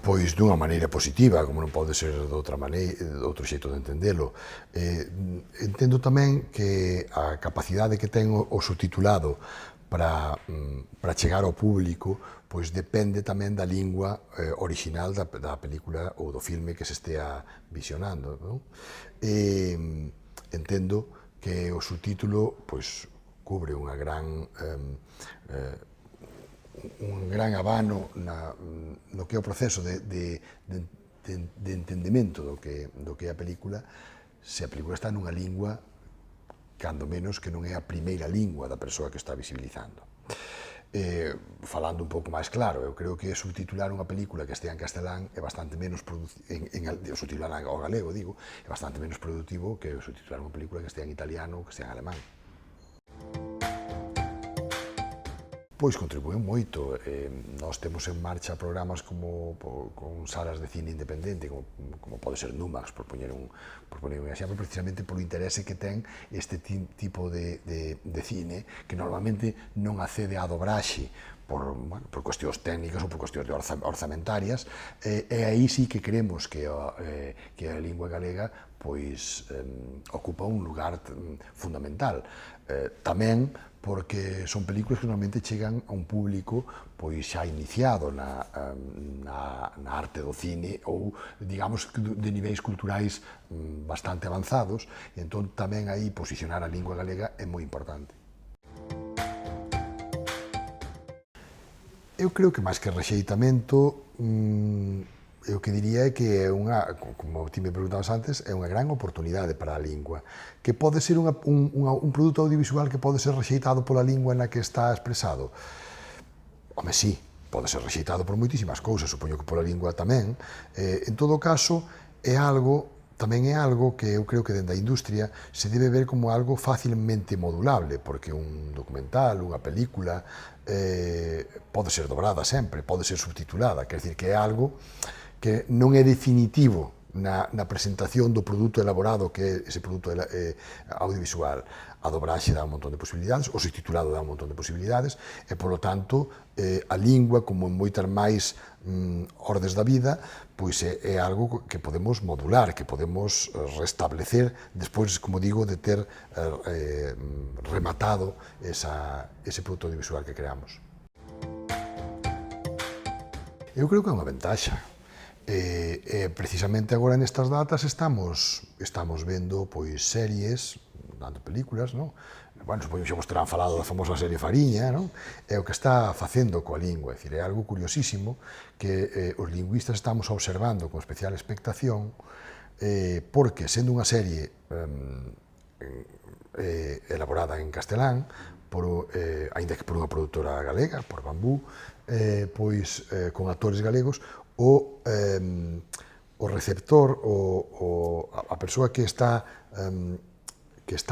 Pois dunha maneira positiva, como non pode ser de outra maneira, de outro xeito de entendelo. Entendo tamén que a capacidade que ten o subtitulado para chegar ao público pois depende tamén da lingua original da película ou do filme que se estea visionando, non? Entendo que o subtítulo pois cubre unha gran un gran abano no que é o proceso de entendemento do que é a película, se a película está nunha lingua, cando menos que non é a primeira lingua da persoa que está visibilizando. Falando un pouco máis claro, eu creo que subtitular unha película que estea en castelán é bastante menos subtitular ao galego, digo, é bastante menos productivo que subtitular unha película que estea en italiano ou que estea en alemán. Pois contribuíu moito. Nós temos en marcha programas con salas de cine independente, como pode ser Numax, por poñer un exemplo, precisamente polo interese que ten este tipo de cine, que normalmente non accede á dobraxe por cuestións técnicas ou por cuestións orzamentarias, e aí sí que creemos que a lingua galega pois ocupa un lugar fundamental. Tamén porque son películas que normalmente chegan a un público pois xa iniciado na arte do cine ou, digamos, de niveis culturais bastante avanzados, e entón tamén aí posicionar a lingua galega é moi importante. Eu creo que máis que rexeitamento, eu que diría é que é unha, como ti me preguntabas antes, é unha gran oportunidade para a lingua, que pode ser un produto audiovisual que pode ser rexeitado pola lingua na que está expresado. Home, sí, pode ser rexeitado por moitísimas cousas, supoño que pola lingua tamén. En todo caso, tamén é algo que eu creo que dende a industria se debe ver como algo facilmente modulable, porque un documental, unha película, pode ser dobrada sempre, pode ser subtitulada, quer dizer que é algo que non é definitivo na presentación do produto elaborado que é ese produto audiovisual. A dobraxe dá un montón de posibilidades, o subtitulado dá un montón de posibilidades, e, polo tanto, a lingua, como en moitas máis ordes da vida, pois é algo que podemos modular, que podemos restablecer despois, como digo, de ter rematado ese produto audiovisual que creamos. Eu creo que é unha ventaxa. Precisamente agora nestas datas estamos vendo pois series, tanto películas, non? Bueno, supoño que xa vos terán falado da famosa serie Fariña, non? É o que está facendo coa lingua, é dicir, é algo curiosísimo que os lingüistas estamos observando con especial expectación, porque sendo unha serie elaborada en castelán, aínda que por unha produtora galega, por Bambú, pois con actores galegos, o receptor, a persoa que está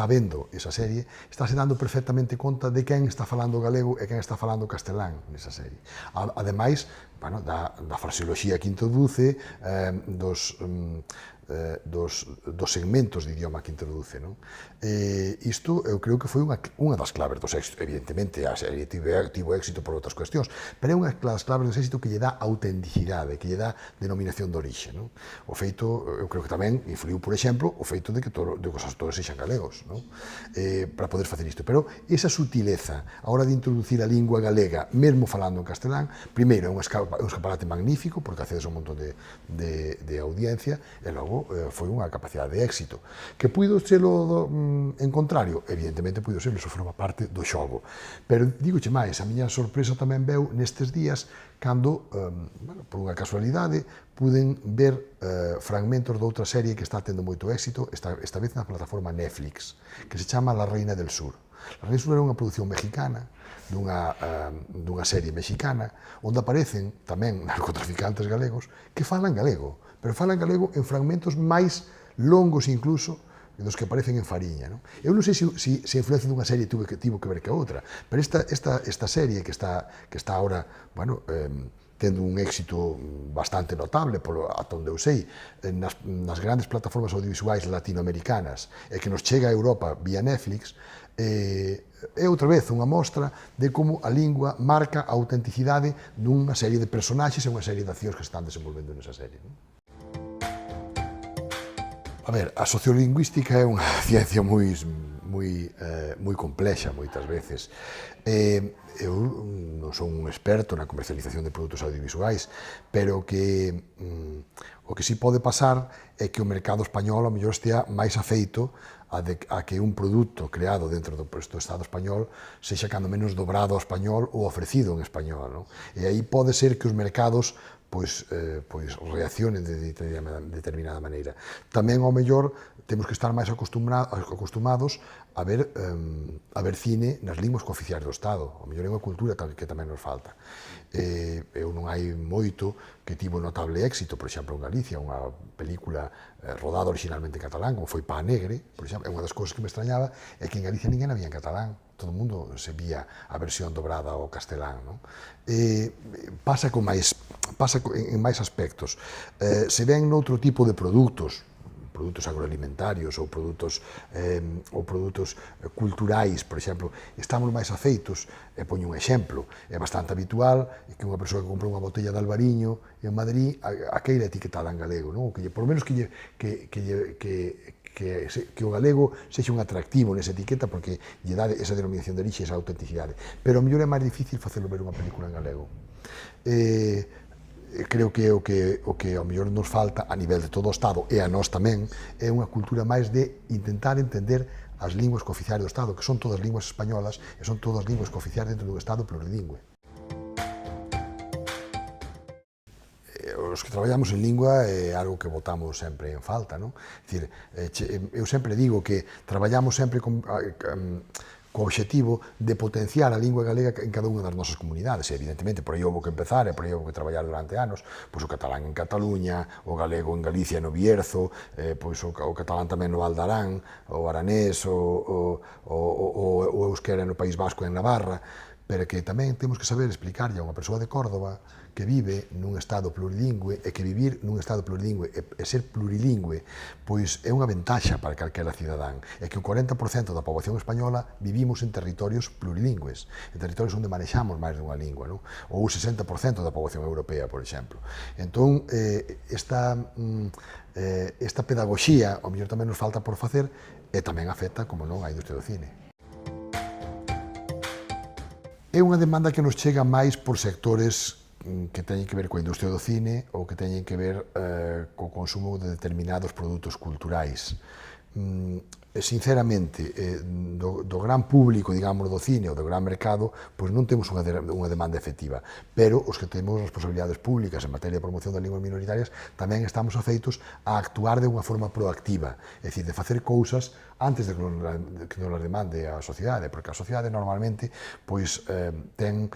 vendo esa serie, está se dando perfectamente conta de quen está falando galego e quen está falando castelán nesa serie. Ademais, da fraseoloxía que introduce, dos segmentos de idioma que introduce. Isto eu creo que foi unha das claves dos éxitos. Evidentemente, a serie tivo éxito por outras cuestións, pero é unha das claves dos éxitos que lle dá autenticidade, que lle dá denominación de orixe. O feito, eu creo que tamén influiu, por exemplo, o feito de que os actores sexan galegos, para poder facer isto. Pero esa sutileza, a hora de introducir a lingua galega, mesmo falando en castelán, primeiro é un escaparate magnífico, porque accedes a un montón de audiencia, e logo foi unha capacidade de éxito. Que puido serlo en contrario? Evidentemente puido serlo, iso forma parte do xogo. Pero digoche máis, a miña sorpresa tamén veu nestes días cando, por unha casualidade, puden ver fragmentos de outra serie que está tendo moito éxito, esta vez na plataforma Netflix, que se chama La Reina del Sur. La Reina del Sur era unha produción mexicana, dunha serie mexicana, onde aparecen tamén narcotraficantes galegos que falan galego, pero falan galego en fragmentos máis longos incluso dos que aparecen en Fariña. Eu non sei se a influencia dunha serie tivo que ver que a outra, pero esta serie que está ahora, tendo un éxito bastante notable, ata onde eu sei, nas grandes plataformas audiovisuais latinoamericanas, e que nos chega a Europa vía Netflix, É outra vez unha mostra de como a lingua marca a autenticidade dunha serie de personaxes e unha serie de accións que están desenvolvendo nesa serie. A ver, a sociolingüística é unha ciencia moi complexa moitas veces. Eu non son un experto na comercialización de produtos audiovisuais, pero o que sí pode pasar é que o mercado español ao mellor estea máis afeito a que un produto creado dentro do Estado español sexa cando menos dobrado ao español ou ofrecido en español, non? E aí pode ser que os mercados pois reaccionen de determinada maneira. Tamén, ao mellor, temos que estar máis acostumados a ver cine nas linguas cooficiais do Estado. Ao mellor é unha cultura que tamén nos falta. Eu non hai moito que tivo notable éxito, por exemplo, en Galicia, unha película rodada originalmente en catalán, como foi Pá Negre, por exemplo, é unha das cousas que me extrañaba, é que en Galicia ninguén había en catalán. Todo o mundo se vía a versión dobrada ao castelán, non? Pasa en máis aspectos. Se ven noutro tipo de produtos agroalimentarios ou produtos culturais, por exemplo, estamos máis afeitos, poño un exemplo, é bastante habitual que unha persoa que compra unha botella de Albariño en Madrid a queira etiquetada en galego, non? Que por lo menos que o galego sexa un atractivo nesa etiqueta porque lle dá esa denominación de orixe, esa autenticidade. Pero ao mellor é máis difícil facelo ver unha película en galego. Creo que o que ao mellor nos falta a nivel de todo o Estado e a nós tamén é unha cultura máis de intentar entender as linguas cooficiais do Estado, que son todas linguas españolas e son todas linguas cooficiais dentro dun Estado plurilingüe. Os que traballamos en lingua é algo que botamos sempre en falta, non? Dicir, eu sempre digo que traballamos sempre co obxectivo de potenciar a lingua galega en cada unha das nosas comunidades. E, evidentemente, por aí houve que empezar, e por aí houve que traballar durante anos, pois o catalán en Cataluña, o galego en Galicia no Bierzo, pois o catalán tamén no Val de Arán, o aranés, o euskera no País Vasco e en Navarra, pero que tamén temos que saber explicarlle a unha persoa de Córdoba que vive nun estado plurilingüe e que vivir nun estado plurilingüe e ser plurilingüe pois é unha ventaxa para calquera cidadán, e que o 40% da poboación española vivimos en territorios plurilingües, en territorios onde manexamos máis dunha lingua, non? Ou o 60% da poboación europea, por exemplo. Entón, esta pedagogía, ao mellor tamén nos falta por facer, e tamén afecta, como non, a industria do cine. É unha demanda que nos chega máis por sectores que teñen que ver coa industria do cine ou que teñen que ver co consumo de determinados produtos culturais. Sinceramente, do gran público, digamos, do cine ou do gran mercado, pois non temos unha demanda efectiva, pero os que temos responsabilidades públicas en materia de promoción das linguas minoritarias tamén estamos afeitos a actuar de unha forma proactiva, é dicir, de facer cousas antes de que nos las demande a sociedade, porque a sociedade normalmente pois ten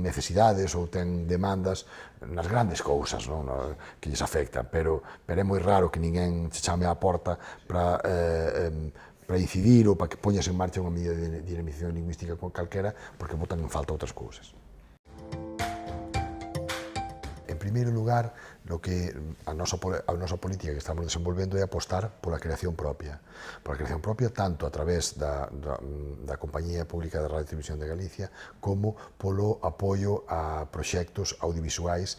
necesidades ou ten demandas nas grandes cousas, non? Que lles afectan, pero é moi raro que ninguén se chame á porta para incidir ou para que poñas en marcha unha medida de dinamización lingüística con calquera, porque botan en falta outras cousas. En primeiro lugar, a nosa política que estamos desenvolvendo é apostar pola creación propia. Pola creación propia tanto a través da Compañía Pública de Radio e Televisión de Galicia como polo apoio a proxectos audiovisuais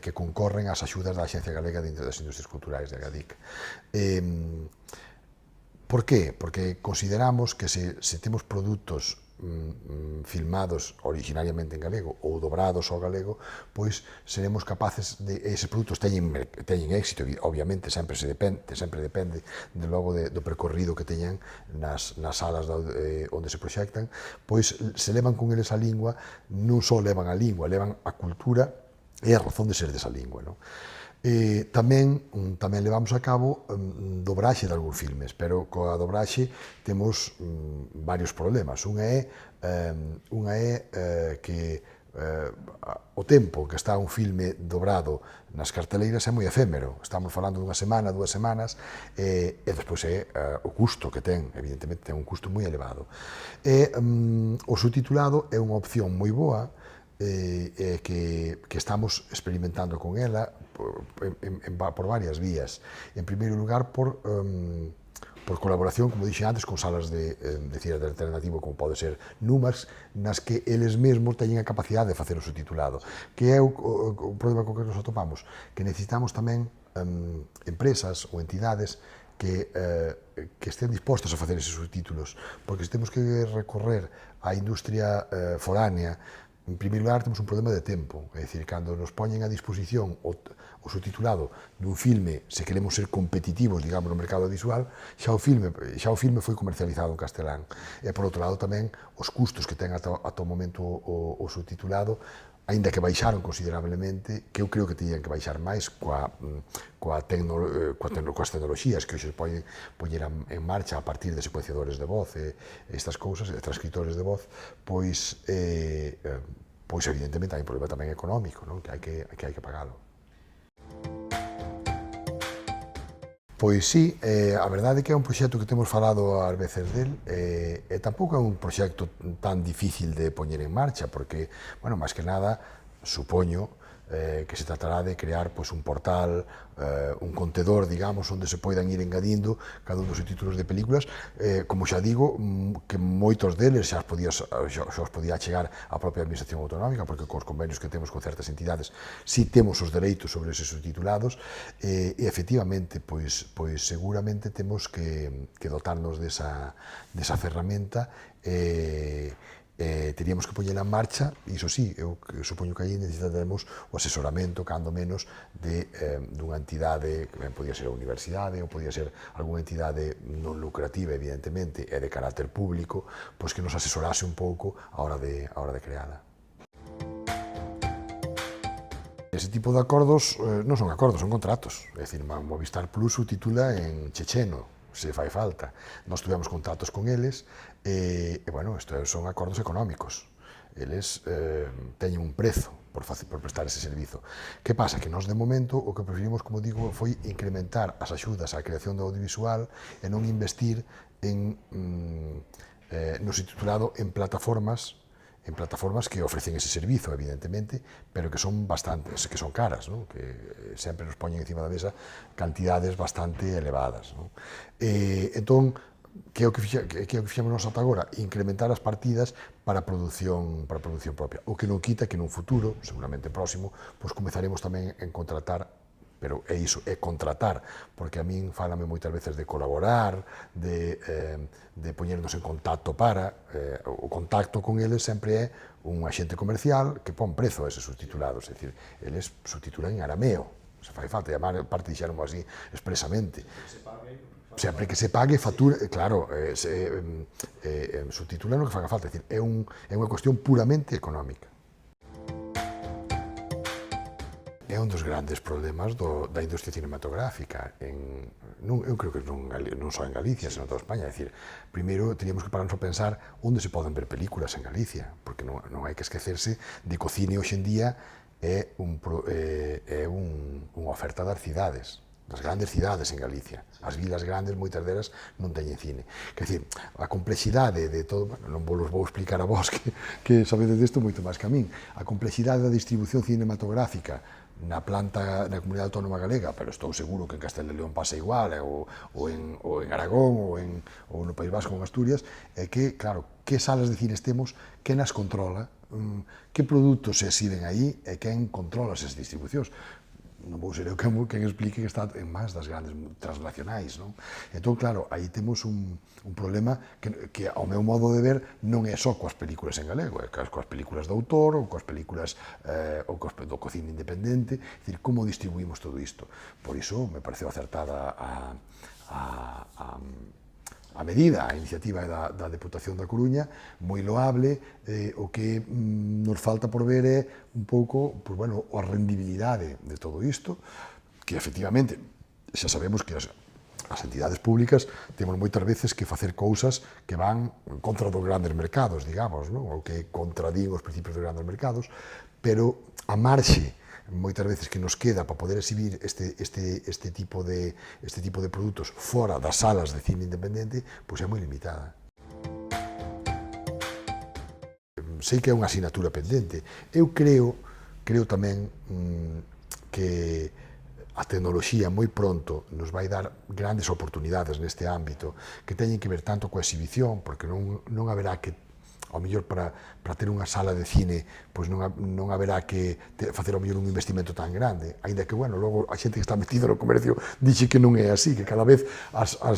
que concorren ás axudas da Axencia Galega de das Industrias Culturais, de Agadic. Por qué? Porque consideramos que se temos produtos filmados originariamente en galego ou dobrados ao galego, pois seremos capaces de... Eses produtos teñen éxito, obviamente, sempre depende de logo do percorrido que teñan nas salas onde se proxectan, pois se levan con eles a lingua, non só levan a lingua, levan a cultura e a razón de ser desa lingua, non? Tamén levamos a cabo dobraxe de algúns filmes, pero coa dobraxe temos varios problemas. Unha é que o tempo que está un filme dobrado nas carteleiras é moi efémero. Estamos falando dunha semana, 2 semanas, e despois é o custo que ten, evidentemente ten un custo moi elevado. O subtitulado é unha opción moi boa, que estamos experimentando con ela por varias vías. En primeiro lugar, por por colaboración, como dixen antes, con salas de cine alternativo como pode ser Numax, nas que eles mesmos teñen a capacidade de facer o subtitulado, que é o problema co que nos atopamos, que necesitamos tamén empresas ou entidades que estén dispostas a facer eses subtítulos, porque se temos que recorrer á industria foránea, en primeiro lugar, temos un problema de tempo, é dicir, cando nos poñen a disposición o subtitulado dun filme, se queremos ser competitivos, digamos, no mercado visual, xa o filme foi comercializado en castelán. E, por outro lado, tamén, os custos que ten ata o momento o subtitulado, aínda que baixaron considerablemente, que eu creo que teñen que baixar máis coas tecnoloxías que hoxe poñer en marcha a partir de secuenciadores de voz e estas cousas, de transcriptores de voz, pois evidentemente hai un problema tamén económico, non? que hai que pagalo. Pois sí, a verdade é que é un proxecto que temos falado ás veces del, e tampouco é un proxecto tan difícil de poñer en marcha, porque, bueno, máis que nada, supoño que se tratará de crear pois, un portal, un contedor, digamos, onde se poidan ir engadindo cada un dos títulos de películas, como xa digo, que moitos deles xa os podía chegar a propia Administración Autonómica, porque cos convenios que temos con certas entidades si temos os dereitos sobre eses subtitulados, e efectivamente, pois seguramente temos que dotarnos desa ferramenta, teríamos que poñela en marcha, e iso sí, eu supoño que aí necesitaremos o asesoramento, cando menos, dunha entidade, que podía ser a universidade, ou podía ser algunha entidade non lucrativa, evidentemente, e de carácter público, pois que nos asesorase un pouco a hora de creala. Ese tipo de acordos non son acordos, son contratos. É dicir, Movistar Plus subtitula en checheno, se fai falta. Nós tivemos contratos con eles e bueno, estos son acordos económicos. Eles teñen un prezo por prestar ese servizo. Que pasa? Que nós, de momento, o que preferimos, como digo, foi incrementar as axudas á creación do audiovisual e non investir no subtitulado en plataformas que ofrecen ese servizo, evidentemente, pero que son bastantes, que son caras, ¿no? Que sempre nos poñen encima da mesa cantidades bastante elevadas, ¿no? Entón, que é o que fixemos nós ata agora? Incrementar as partidas para a produción propia. O que non quita que nun futuro, seguramente próximo, pois comezaremos tamén en contratar, pero é iso, é contratar, porque a min fálame moitas veces de colaborar, de poñernos en contacto o contacto con eles sempre é un axente comercial que pon prezo a eses subtitulados, é dicir, eles subtitulan en arameo, se fai falta, e a parte dixeronmo así expresamente. Sempre que se pague, factura, claro, subtitulan o que faga falta, é dicir, é unha cuestión puramente económica. É un dos grandes problemas da industria cinematográfica. Eu creo que non só en Galicia, senón en toda España. É dicir, primeiro teríamos que pararnos a pensar onde se poden ver películas en Galicia, porque non hai que esquecerse de que o cine hoxe en día é unha oferta das cidades, das grandes cidades en Galicia. As vilas grandes, moitas delas, non teñen cine. Quer dizer, a complexidade de todo, non vos vou explicar a vos que sabedes disto moito máis que a min, a complexidade da distribución cinematográfica na Comunidade Autónoma Galega, pero estou seguro que en Castela e León pasa igual, ou en Aragón, ou no País Vasco, en Asturias, é que, claro, que salas de cine temos, quen as controla, que produtos se exhiben aí, e quen controla esas distribucións. Non vou ser eu quen explique que está en máis das grandes transnacionais, non? Entón, claro, aí temos un problema que, ao meu modo de ver, non é só coas películas en galego, é coas películas de autor, ou coas películas do cine independente, é dicir, como distribuímos todo isto. Por iso, me pareceu acertada a medida, a iniciativa da Deputación da Coruña, moi loable, o que nos falta por ver é un pouco, pois, bueno, a rendibilidade de todo isto, que efectivamente xa sabemos que as entidades públicas temos moitas veces que facer cousas que van contra dos grandes mercados, digamos, non? Ou que contradín os principios dos grandes mercados, pero a marxe moitas veces que nos queda para poder exhibir este tipo de produtos fora das salas de cine independente, pois é moi limitada. Sei que é unha asignatura pendente. Eu creo tamén que a tecnoloxía moi pronto nos vai dar grandes oportunidades neste ámbito que teñen que ver tanto coa exhibición, porque non haberá que ao mellor para ter unha sala de cine pois non haberá que facer ao mellor un investimento tan grande, aínda que, bueno, logo a xente que está metida no comercio dixe que non é así, que cada vez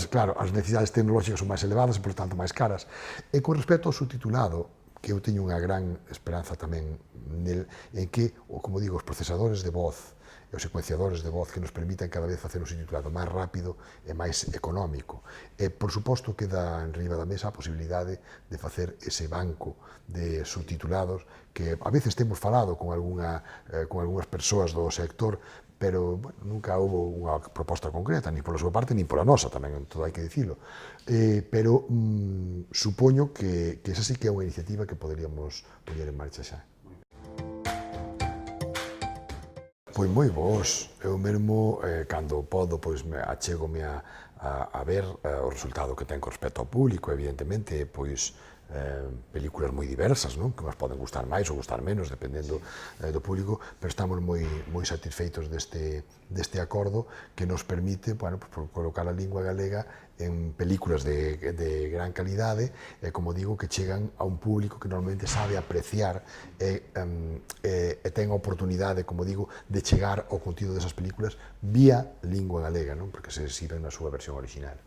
claro, as necesidades tecnolóxicas son máis elevadas e, por tanto, máis caras. E con respecto ao subtitulado, que eu teño unha gran esperanza tamén en que, como digo, os procesadores de voz e os secuenciadores de voz que nos permitan cada vez facer un subtitulado máis rápido e máis económico. E, por suposto, queda en riba da mesa a posibilidade de facer ese banco de subtitulados que a veces temos falado con algunhas persoas do sector, pero bueno, nunca houve unha proposta concreta, ni pola súa parte, ni pola nosa, tamén, todo hai que dicilo. Pero supoño que esa sí que é unha iniciativa que poderíamos poñer en marcha xa. Pois moi vos, eu mesmo, cando podo, pois achégome a ver o resultado que ten con respecto ao público, evidentemente, pois películas moi diversas, non? Que nos poden gustar máis ou gustar menos, dependendo do público, pero estamos moi satisfeitos deste acordo que nos permite, bueno, pues, colocar a lingua galega en películas de gran calidade, como digo, que chegan a un público que normalmente sabe apreciar e ten a oportunidade, como digo, de chegar ao contido desas películas vía lingua galega, non? Porque se sirven na súa versión original.